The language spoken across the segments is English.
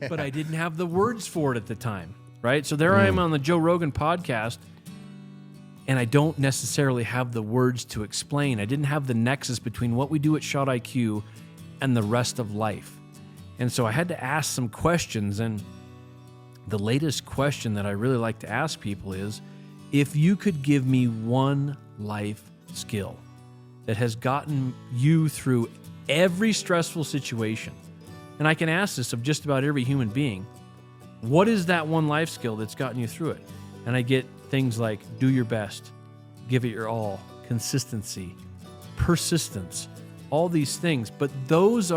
but I didn't have the words for it at the time, right? So there I am on the Joe Rogan podcast, and I don't necessarily have the words to explain. I didn't have the nexus between what we do at Shot IQ and the rest of life. And so I had to ask some questions, and the latest question that I really like to ask people is, if you could give me one life skill that has gotten you through every stressful situation, and I can ask this of just about every human being, what is that one life skill that's gotten you through it? And I get things like do your best, give it your all, consistency, persistence, all these things. But there's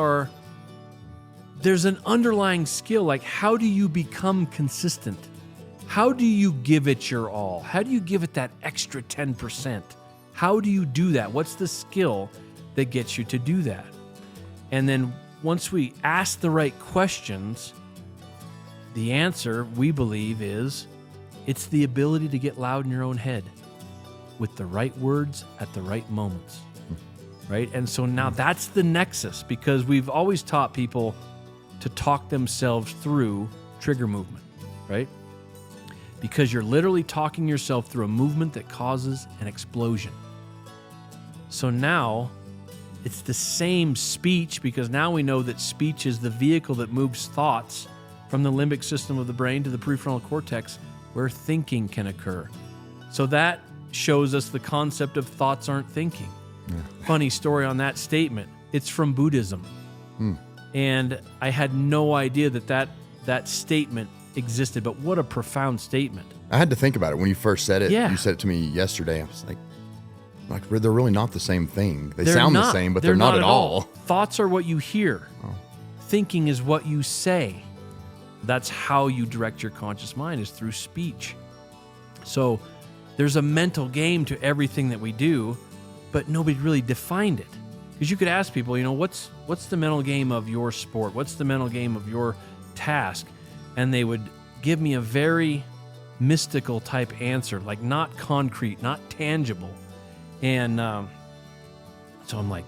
an underlying skill, like how do you become consistent? How do you give it your all? How do you give it that extra 10%? How do you do that? What's the skill that gets you to do that? And then once we ask the right questions, the answer, we believe, is it's the ability to get loud in your own head with the right words at the right moments, right? And so now that's the nexus, because we've always taught people to talk themselves through trigger movement, right? Because you're literally talking yourself through a movement that causes an explosion. So now it's the same speech, because now we know that speech is the vehicle that moves thoughts from the limbic system of the brain to the prefrontal cortex, where thinking can occur. So that shows us the concept of thoughts aren't thinking. Yeah. Funny story on that statement. It's from Buddhism. And I had no idea that statement existed, but what a profound statement. I had to think about it when you first said it. Yeah. You said it to me yesterday. I was like they're really not the same thing. They They're sound not. the same, but they're not at all. Thoughts are what you hear. Thinking is what you say. That's how you direct your conscious mind, is through speech. So there's a mental game to everything that we do, but nobody really defined it. Because you could ask people, what's the mental game of your sport? What's the mental game of your task? And they would give me a very mystical type answer, like not concrete, not tangible. And so I'm like,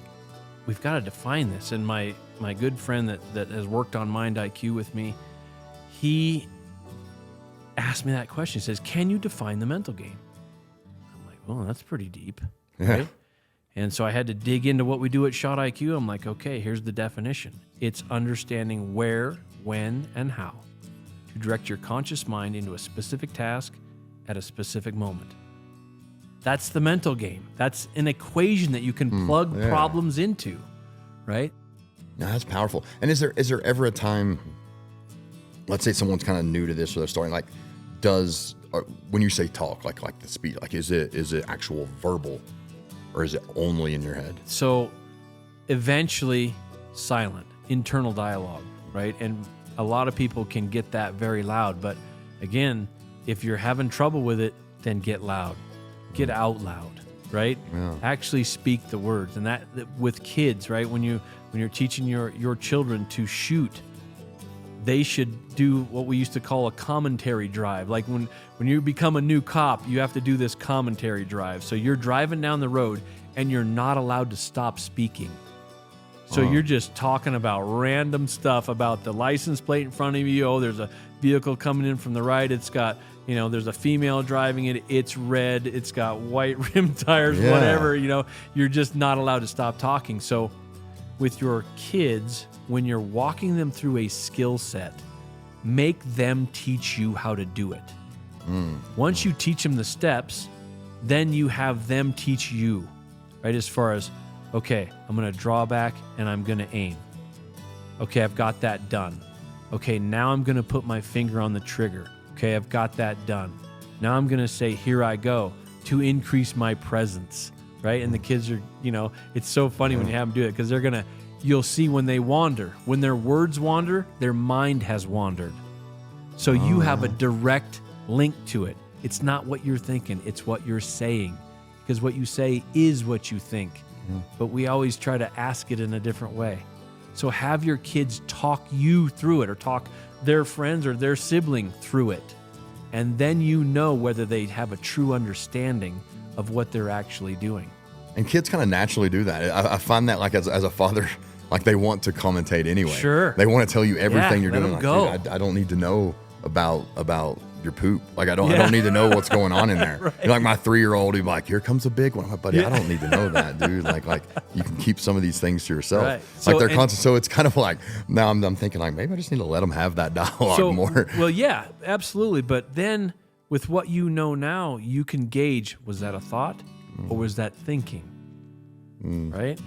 we've got to define this. And my good friend that has worked on Mind IQ with me, he asked me that question. He says, can you define the mental game? I'm like, well, that's pretty deep. Right? And so I had to dig into what we do at Shot IQ. I'm like, okay, here's the definition. It's understanding where, when, and how to direct your conscious mind into a specific task at a specific moment. That's the mental game. That's an equation that you can plug problems into, right? Yeah, that's powerful. And is there ever a time, let's say someone's kind of new to this or they're starting, like, when you say talk, like the speech, like is it actual verbal, or is it only in your head? So eventually silent, internal dialogue, right? And a lot of people can get that very loud. But again, if you're having trouble with it, then get loud. Get out loud, right? Yeah. Actually speak the words. And that with kids, right? When you're teaching your children to shoot, they should do what we used to call a commentary drive. Like when you become a new cop, you have to do this commentary drive. So you're driving down the road and you're not allowed to stop speaking. So you're just talking about random stuff about the license plate in front of you. Oh, there's a vehicle coming in from the right. It's got, there's a female driving it. It's red. It's got white rim tires, whatever, you're just not allowed to stop talking. So with your kids, when you're walking them through a skill set, make them teach you how to do it. Once you teach them the steps, then you have them teach you, right? As far as, okay, I'm going to draw back and I'm going to aim. Okay, I've got that done. Okay, now I'm going to put my finger on the trigger. Okay, I've got that done. Now I'm going to say, here I go, to increase my presence, right? And the kids are, it's so funny when you have them do it, because you'll see when they wander, when their words wander, their mind has wandered. So you have a direct link to it. It's not what you're thinking, it's what you're saying, because what you say is what you think. But we always try to ask it in a different way. So have your kids talk you through it, or talk their friends or their sibling through it. And then you know whether they have a true understanding of what they're actually doing. And kids kind of naturally do that. I find that, like, as a father, Like they want to commentate anyway. Sure. They want to tell you everything you're let doing. them Like, go. dude, I don't need to know about your poop. Like I don't need to know what's going on in there. Right. You're like my 3-year-old who's like, here comes a big one. I'm like, buddy, I don't need to know that, dude. Like you can keep some of these things to yourself. Right. Like they're constant. So it's kind of like now I'm thinking like maybe I just need to let them have that dialogue more. Well, yeah, absolutely. But then with what you know now, you can gauge, was that a thought or was that thinking? Right?